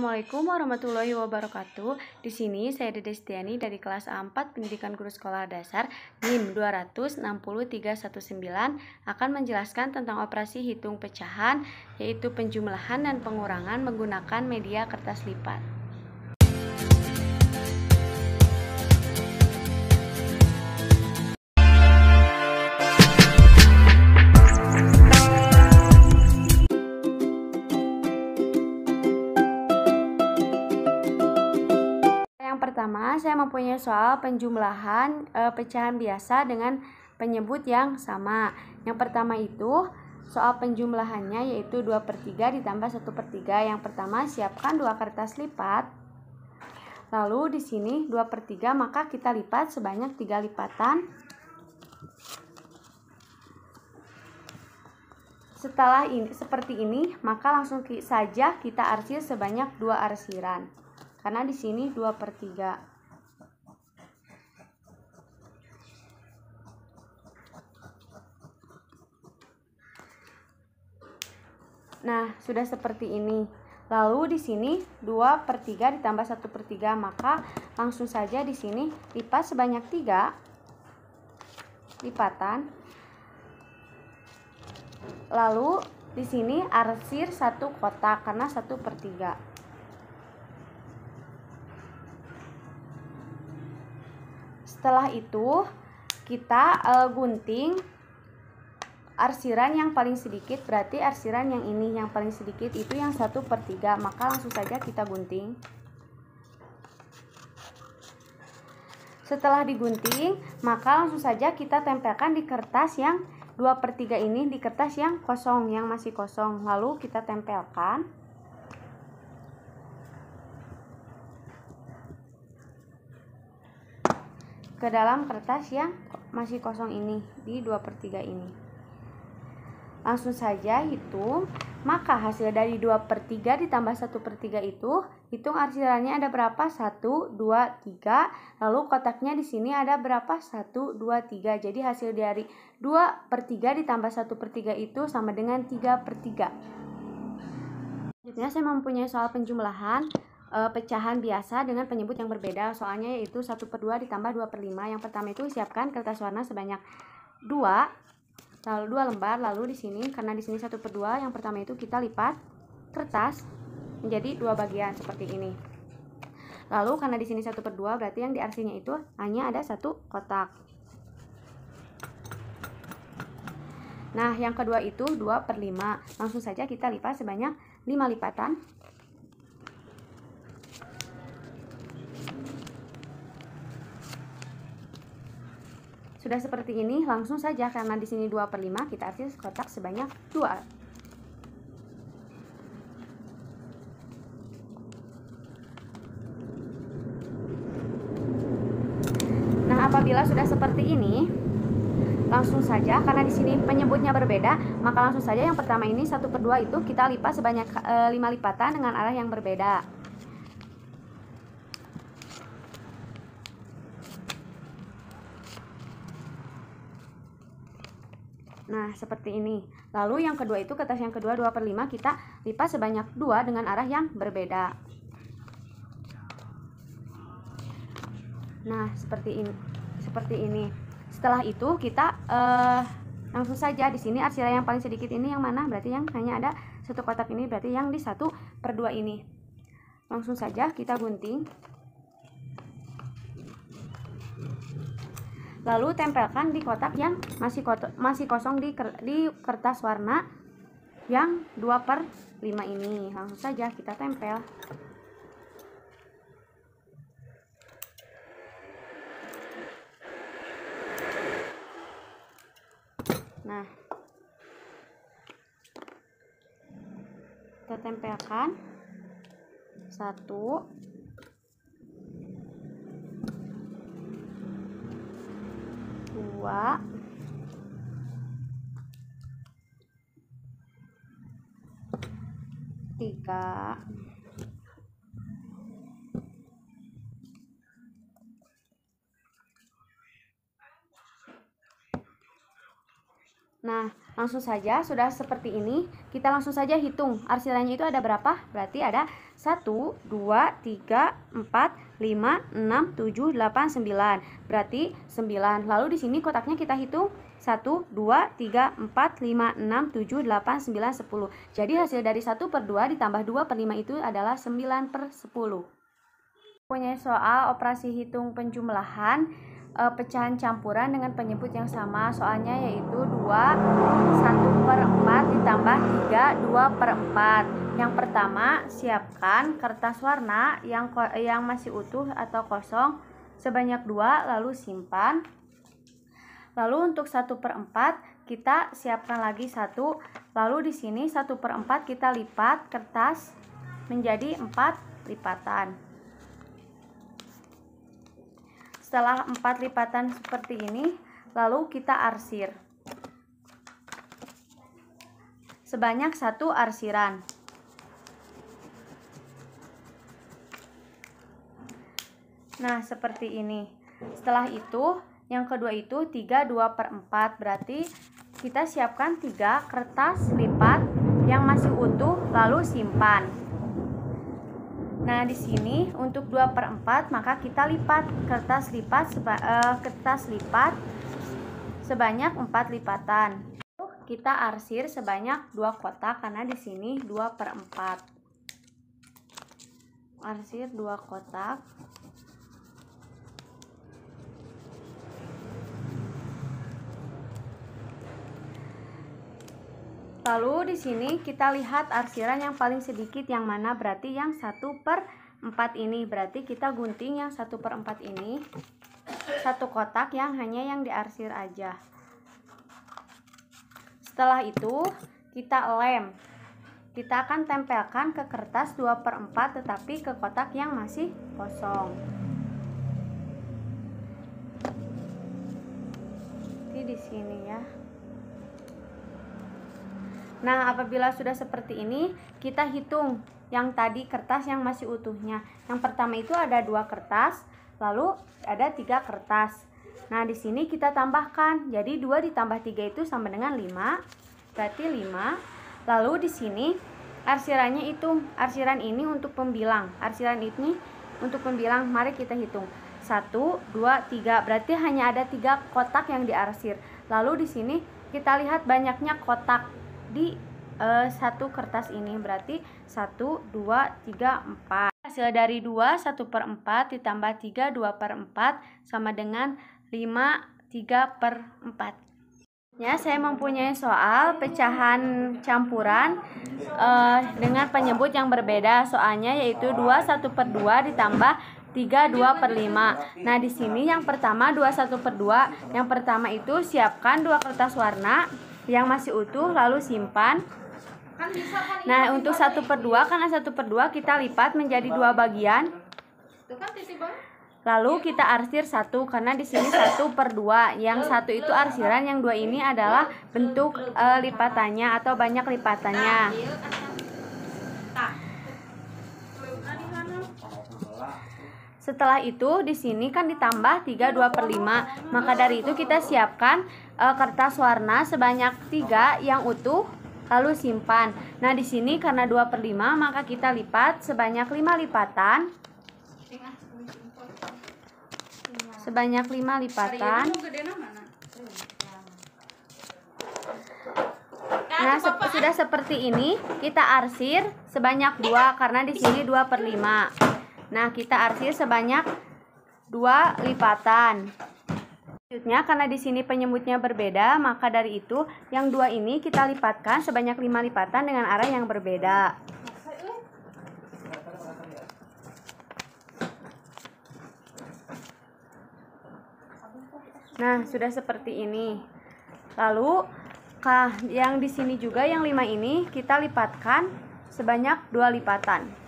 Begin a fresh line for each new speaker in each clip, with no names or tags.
Assalamualaikum warahmatullahi wabarakatuh. Di sini saya Dede Setiani dari kelas A4 Pendidikan Guru Sekolah Dasar NIM 2060319 akan menjelaskan tentang operasi hitung pecahan, yaitu penjumlahan dan pengurangan menggunakan media kertas lipat. Yang pertama, saya mempunyai soal penjumlahan pecahan biasa dengan penyebut yang sama. Yang pertama itu soal penjumlahannya yaitu 2/3 ditambah 1/3. Yang pertama, siapkan 2 kertas lipat. Lalu di sini 2/3 maka kita lipat sebanyak 3 lipatan. Setelah ini seperti ini, maka langsung saja kita arsir sebanyak 2 arsiran. Karena di sini 2/3. Nah, sudah seperti ini. Lalu di sini 2/3 ditambah 1/3, maka langsung saja di sini lipat sebanyak 3 lipatan. Lalu di sini arsir 1 kotak karena 1/3. Setelah itu kita gunting arsiran yang paling sedikit, berarti arsiran yang ini yang paling sedikit itu yang 1/3, maka langsung saja kita gunting. Setelah digunting, maka langsung saja kita tempelkan di kertas yang 2/3 ini, di kertas yang kosong, yang masih kosong. Lalu kita tempelkan. Ke dalam kertas yang masih kosong ini, di 2/3 ini. Langsung saja hitung, maka hasil dari 2/3 ditambah 1/3 itu, hitung arsirannya ada berapa? 1, 2, 3. Lalu kotaknya di sini ada berapa? 1, 2, 3. Jadi hasil dari 2/3 ditambah 1/3 itu sama dengan 3/3. Selanjutnya saya mempunyai soal penjumlahan pecahan biasa dengan penyebut yang berbeda. Soalnya yaitu 1/2 ditambah 2/5. Yang pertama itu siapkan kertas warna sebanyak 2, lalu 2 lembar. Lalu di sini karena di sini 1/2, yang pertama itu kita lipat kertas menjadi 2 bagian seperti ini. Lalu karena di sini 1/2 berarti yang diarsirnya itu hanya ada 1 kotak. Nah, yang kedua itu 2/5. Langsung saja kita lipat sebanyak 5 lipatan. Sudah seperti ini, langsung saja karena di sini 2/5 kita arsir kotak sebanyak 2. Nah, apabila sudah seperti ini, langsung saja karena di sini penyebutnya berbeda, maka langsung saja yang pertama ini 1/2 itu kita lipat sebanyak 5 lipatan dengan arah yang berbeda. Nah, seperti ini. Lalu yang kedua itu kertas yang kedua 2/5 kita lipat sebanyak 2 dengan arah yang berbeda. Nah, seperti ini. Seperti ini. Setelah itu kita langsung saja di sini arsiran yang paling sedikit ini yang mana? Berarti yang hanya ada 1 kotak ini, berarti yang di 1/2 ini. Langsung saja kita gunting. Lalu tempelkan di kotak yang masih kosong di kertas warna yang 2/5 ini. Langsung saja kita tempel. Nah, kita tempelkan 1, 2, 3, 4, Nah, langsung saja sudah seperti ini. Kita langsung saja hitung. Arsirannya itu ada berapa? Berarti ada 1, 2, 3, 4, 5, 6, 7, 8, 9. Berarti 9. Lalu di sini kotaknya kita hitung 1, 2, 3, 4, 5, 6, 7, 8, 9, 10. Jadi hasil dari 1/2 ditambah 2/5 itu adalah 9/10. Punya soal operasi hitung penjumlahan pecahan campuran dengan penyebut yang sama. Soalnya yaitu 2 1/4 ditambah 3 2/4. Yang pertama, siapkan kertas warna yang masih utuh atau kosong sebanyak 2, lalu simpan. Lalu untuk 1/4 kita siapkan lagi 1, lalu di sini 1/4 kita lipat kertas menjadi 4 lipatan. Setelah 4 lipatan seperti ini, lalu kita arsir sebanyak 1 arsiran. Nah, seperti ini. Setelah itu, yang kedua itu 3 2/4. Berarti kita siapkan 3 kertas lipat yang masih utuh, lalu simpan. Nah, di sini untuk 2/4 maka kita lipat kertas lipat sebanyak 4 lipatan. Kita arsir sebanyak 2 kotak karena di sini 2/4. Arsir 2 kotak. Lalu di sini kita lihat arsiran yang paling sedikit yang mana, berarti yang 1/4 ini. Berarti kita gunting yang 1/4 ini, 1 kotak yang hanya yang diarsir aja. Setelah itu kita lem. Kita akan tempelkan ke kertas 2/4 tetapi ke kotak yang masih kosong. Ini di sini ya. Nah, apabila sudah seperti ini, kita hitung yang tadi kertas yang masih utuhnya. Yang pertama itu ada 2 kertas, lalu ada 3 kertas. Nah, di sini kita tambahkan. Jadi 2 ditambah 3 itu sama dengan 5. Berarti 5. Lalu di sini arsirannya itu, arsiran ini untuk pembilang. Arsiran ini untuk pembilang. Mari kita hitung. 1, 2, 3. Berarti hanya ada 3 kotak yang diarsir. Lalu di sini kita lihat banyaknya kotak di 1 kertas ini. Berarti 1, 2, 3, 4. Hasil dari 2 1/4 ditambah 3 2/4 sama dengan 5 3/4. Ya, saya mempunyai soal pecahan campuran dengan penyebut yang berbeda. Soalnya yaitu 2 1/2 ditambah 3 2/5. Nah, di sini yang pertama 2 1/2. Yang pertama itu siapkan 2 kertas warna yang masih utuh lalu simpan. Nah, untuk 1/2 karena 1/2 kita lipat menjadi 2 bagian. Lalu kita arsir 1 karena di sini 1/2. Yang 1 itu arsiran, yang 2 ini adalah bentuk lipatannya atau banyak lipatannya. Setelah itu di sini kan ditambah 3 2/5. Maka dari itu kita siapkan kertas warna sebanyak 3 yang utuh lalu simpan. Nah, di sini karena 2/5 maka kita lipat sebanyak 5 lipatan. Sebanyak 5 lipatan. Nah, sudah seperti ini kita arsir sebanyak 2 karena di sini 2/5. Nah, kita arsir sebanyak 2 lipatan. Selanjutnya, karena di sini penyebutnya berbeda, maka dari itu yang 2 ini kita lipatkan sebanyak 5 lipatan dengan arah yang berbeda. Nah, sudah seperti ini. Lalu, yang di sini juga yang 5 ini kita lipatkan sebanyak 2 lipatan.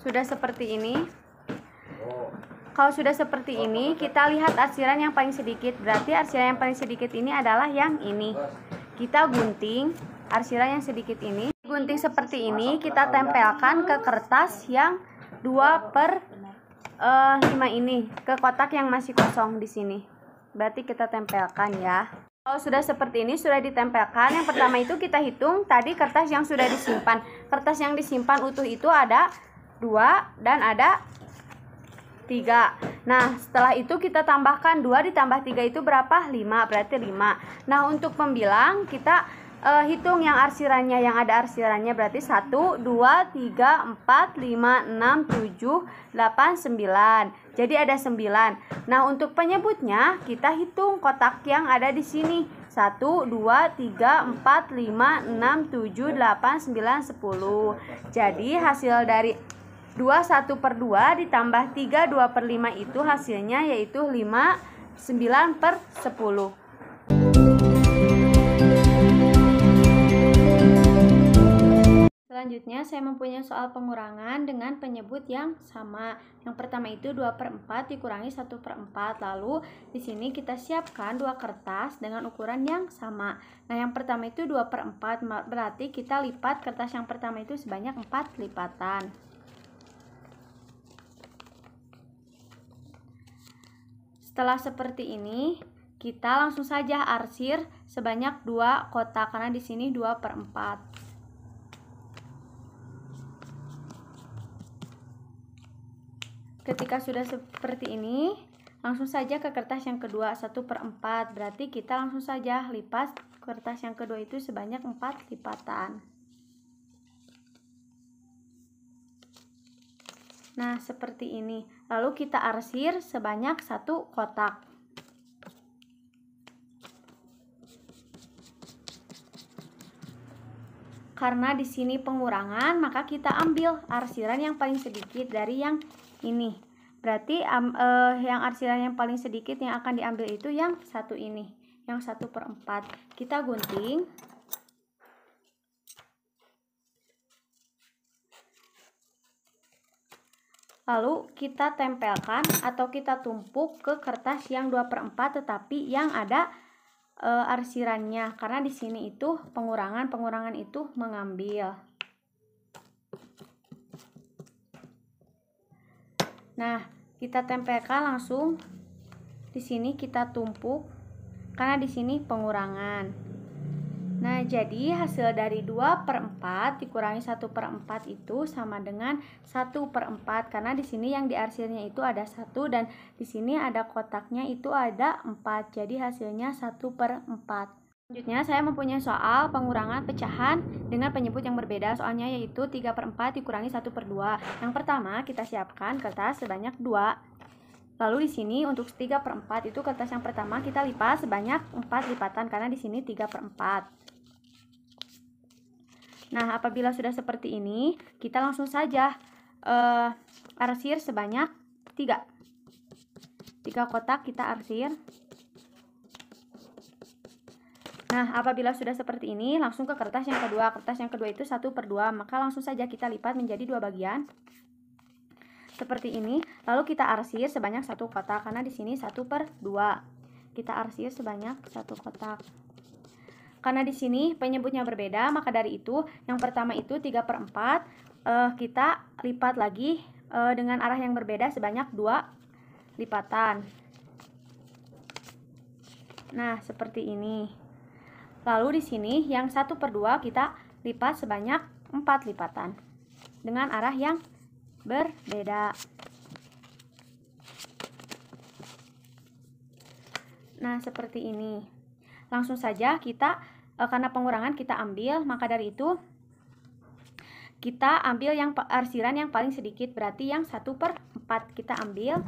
Sudah seperti ini. Kalau sudah seperti ini, kita lihat arsiran yang paling sedikit. Berarti arsiran yang paling sedikit ini adalah yang ini. Kita gunting arsiran yang sedikit ini. Gunting seperti ini, kita tempelkan ke kertas yang 2/4 5 ini ke kotak yang masih kosong di sini. Berarti kita tempelkan ya. Kalau sudah seperti ini, sudah ditempelkan, yang pertama itu kita hitung tadi kertas yang sudah disimpan. Kertas yang disimpan utuh itu ada 2 dan ada 3. Nah, setelah itu kita tambahkan 2 ditambah 3 itu berapa? 5, berarti 5. Nah, untuk membilang kita hitung yang arsirannya, yang ada arsirannya berarti 1, 2, 3, 4, 5, 6, 7, 8, 9. Jadi ada 9. Nah, untuk penyebutnya kita hitung kotak yang ada di sini. 1, 2, 3, 4, 5, 6, 7, 8, 9, 10. Jadi hasil dari 2 1/2 ditambah 3 2/5 itu hasilnya yaitu 5 9/10. Selanjutnya saya mempunyai soal pengurangan dengan penyebut yang sama. Yang pertama itu 2/4 dikurangi 1/4. Lalu di sini kita siapkan 2 kertas dengan ukuran yang sama. Nah, yang pertama itu 2/4, berarti kita lipat kertas yang pertama itu sebanyak 4 lipatan. Setelah seperti ini, kita langsung saja arsir sebanyak 2 kotak karena di sini 2/4. Ketika sudah seperti ini, langsung saja ke kertas yang kedua 1/4. Berarti kita langsung saja lipat kertas yang kedua itu sebanyak 4 lipatan. Nah, seperti ini. Lalu kita arsir sebanyak 1 kotak. Karena di sini pengurangan, maka kita ambil arsiran yang paling sedikit dari yang ini. Berarti yang arsiran yang paling sedikit yang akan diambil itu yang 1 ini, yang 1/4. Kita gunting. Lalu kita tempelkan atau kita tumpuk ke kertas yang 2/4 tetapi yang ada arsirannya, karena di sini itu pengurangan itu mengambil. Nah, kita tempelkan langsung di sini, kita tumpuk karena di sini pengurangan. Nah, jadi hasil dari 2/4 dikurangi 1/4 itu sama dengan 1/4, karena di sini yang diarsirnya itu ada 1 dan di sini ada kotaknya itu ada 4. Jadi hasilnya 1/4. Selanjutnya saya mempunyai soal pengurangan pecahan dengan penyebut yang berbeda. Soalnya yaitu 3/4 dikurangi 1/2. Yang pertama kita siapkan kertas sebanyak 2. Lalu di sini untuk 3/4 itu kertas yang pertama kita lipat sebanyak 4 lipatan karena di sini 3/4. Nah, apabila sudah seperti ini, kita langsung saja arsir sebanyak 3 kotak kita arsir. Nah, apabila sudah seperti ini, langsung ke kertas yang kedua. Kertas yang kedua itu 1/2, maka langsung saja kita lipat menjadi 2 bagian. Seperti ini. Lalu kita arsir sebanyak 1 kotak karena di sini 1/2. Kita arsir sebanyak 1 kotak. Karena di sini penyebutnya berbeda, maka dari itu yang pertama itu 3/4 kita lipat lagi dengan arah yang berbeda sebanyak 2 lipatan. Nah, seperti ini. Lalu di sini yang 1/2 kita lipat sebanyak 4 lipatan dengan arah yang berbeda. Nah, seperti ini. Langsung saja kita karena pengurangan kita ambil, maka dari itu kita ambil yang arsiran yang paling sedikit, berarti yang 1/4 kita ambil.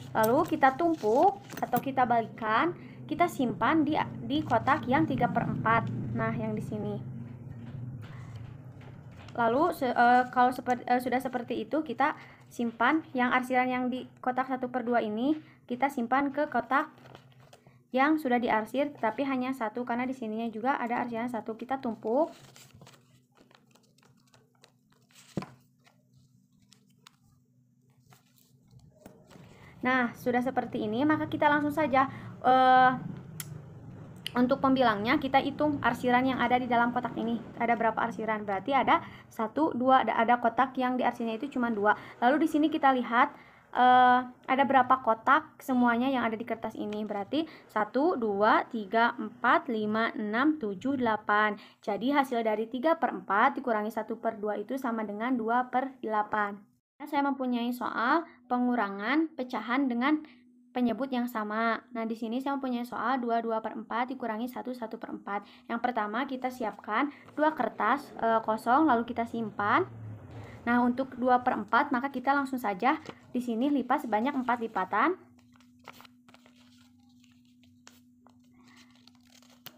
Lalu kita tumpuk atau kita balikkan, kita simpan di kotak yang 3/4. Nah, yang di sini. Lalu kalau sudah seperti itu, kita simpan yang arsiran yang di kotak 1/2 ini, kita simpan ke kotak yang sudah diarsir tapi hanya 1 karena di sininya juga ada arsiran 1. Kita tumpuk. Nah, sudah seperti ini, maka kita langsung saja Untuk pembilangnya kita hitung arsiran yang ada di dalam kotak ini. Ada berapa arsiran? Berarti ada 1, 2, ada kotak yang di arsirannya itu cuma 2. Lalu di sini kita lihat ada berapa kotak semuanya yang ada di kertas ini. Berarti 1, 2, 3, 4, 5, 6, 7, 8. Jadi hasil dari 3/4 dikurangi 1/2 itu sama dengan 2/8. Nah, saya mempunyai soal pengurangan pecahan dengan penyebut yang sama. Nah, di sini saya mempunyai soal 2/4 dikurangi 1/4. Yang pertama kita siapkan 2 kertas kosong lalu kita simpan. Nah, untuk 2/4 maka kita langsung saja di sini lipat sebanyak 4 lipatan.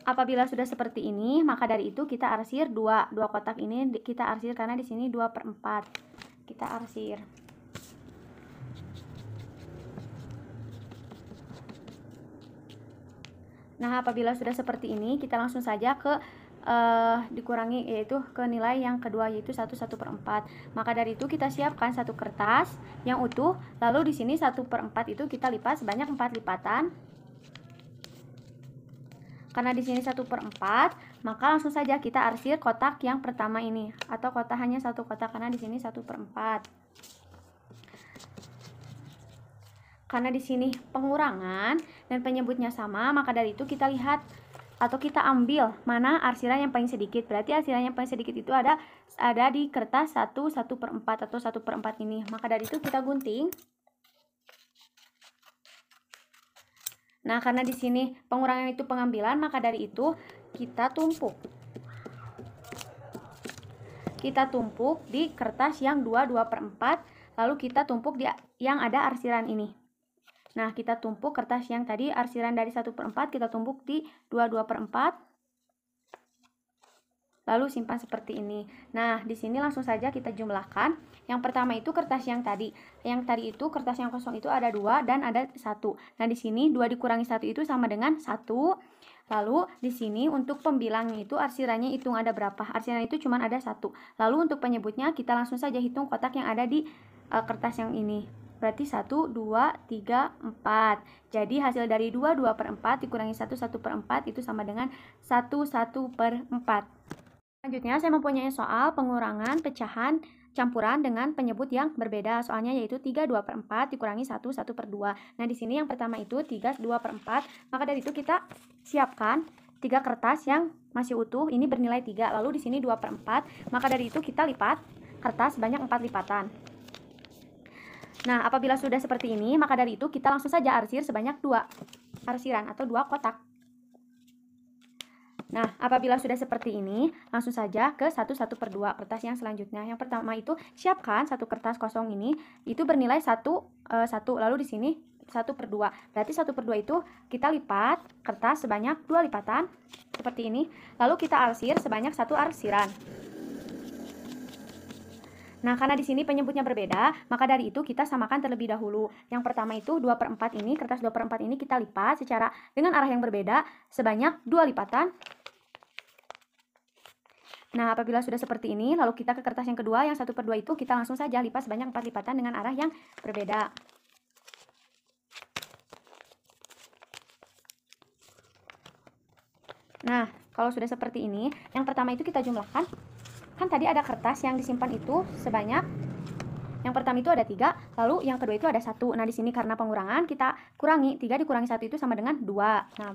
Apabila sudah seperti ini, maka dari itu kita arsir 2 kotak ini kita arsir karena di sini 2/4. Kita arsir. Nah, apabila sudah seperti ini, kita langsung saja ke dikurangi, yaitu ke nilai yang kedua, yaitu 1/4. Maka dari itu kita siapkan 1 kertas yang utuh, lalu di sini 1/4 itu kita lipat sebanyak 4 lipatan. Karena di sini 1/4, maka langsung saja kita arsir kotak yang pertama ini, atau kotak hanya 1 kotak karena di sini 1/4. Karena di sini pengurangan dan penyebutnya sama, maka dari itu kita lihat atau kita ambil mana arsiran yang paling sedikit. Berarti arsiran yang paling sedikit itu ada di kertas 1/4 atau 1/4 ini. Maka dari itu kita gunting. Nah, karena di sini pengurangan itu pengambilan, maka dari itu kita tumpuk. Kita tumpuk di kertas yang 2/4, lalu kita tumpuk di yang ada arsiran ini. Nah, kita tumpuk kertas yang tadi arsiran dari 1/4, kita tumpuk di 2/4. Lalu simpan seperti ini. Nah, di sini langsung saja kita jumlahkan. Yang pertama itu kertas yang tadi. Yang tadi itu kertas yang kosong itu ada 2 dan ada 1. Nah, di sini 2 dikurangi 1 itu sama dengan 1. Lalu di sini untuk pembilangnya itu arsirannya hitung ada berapa. Arsiran itu cuma ada 1. Lalu untuk penyebutnya kita langsung saja hitung kotak yang ada di kertas yang ini. Berarti 1, 2, 3, 4. Jadi hasil dari 2/4 dikurangi 1/4 itu sama dengan 1/4. Selanjutnya saya mempunyai soal pengurangan pecahan campuran dengan penyebut yang berbeda. Soalnya yaitu 3/4 dikurangi 1/2. Nah, di sini yang pertama itu 3/4. Maka dari itu kita siapkan 3 kertas yang masih utuh, ini bernilai 3. Lalu di sini 2/4. Maka dari itu kita lipat kertas sebanyak 4 lipatan. Nah, apabila sudah seperti ini, maka dari itu kita langsung saja arsir sebanyak 2 arsiran atau 2 kotak. Nah, apabila sudah seperti ini, langsung saja ke 1/2 kertas yang selanjutnya. Yang pertama itu siapkan 1 kertas kosong ini, itu bernilai 1, lalu di sini 1/2. Berarti 1/2 itu kita lipat kertas sebanyak 2 lipatan, seperti ini. Lalu kita arsir sebanyak 1 arsiran. Nah, karena di sini penyebutnya berbeda, maka dari itu kita samakan terlebih dahulu. Yang pertama itu 2/4 ini, kertas 2/4 ini kita lipat secara dengan arah yang berbeda sebanyak 2 lipatan. Nah, apabila sudah seperti ini, lalu kita ke kertas yang kedua, yang 1/2 itu kita langsung saja lipat sebanyak 4 lipatan dengan arah yang berbeda. Nah, kalau sudah seperti ini, yang pertama itu kita jumlahkan. Kan tadi ada kertas yang disimpan itu sebanyak, yang pertama itu ada 3, lalu yang kedua itu ada 1. Nah, di sini karena pengurangan kita kurangi, 3 dikurangi 1 itu sama dengan 2. Nah,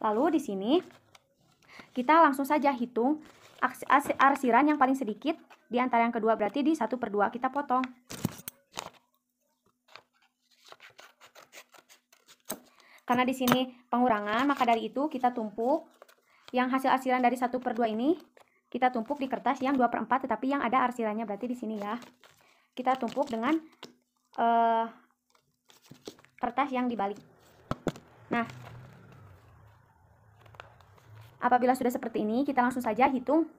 lalu di sini kita langsung saja hitung arsiran yang paling sedikit di antara yang kedua, berarti di 1/2 kita potong. Karena di sini pengurangan, maka dari itu kita tumpuk yang hasil arsiran dari 1/2 ini, kita tumpuk di kertas yang 2/4 tetapi yang ada arsirannya, berarti di sini ya. Kita tumpuk dengan kertas yang dibalik. Nah, apabila sudah seperti ini, kita langsung saja hitung.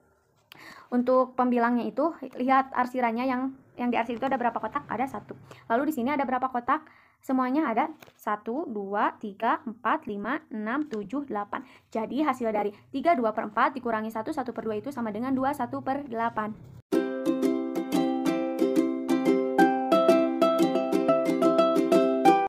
Untuk pembilangnya itu, lihat arsirannya yang diarsir itu ada berapa kotak? Ada 1. Lalu di sini ada berapa kotak? Semuanya ada 1, 2, 3, 4, 5, 6, 7, 8. Jadi hasil dari 3/4 dikurangi 1/2 itu sama dengan 2/8.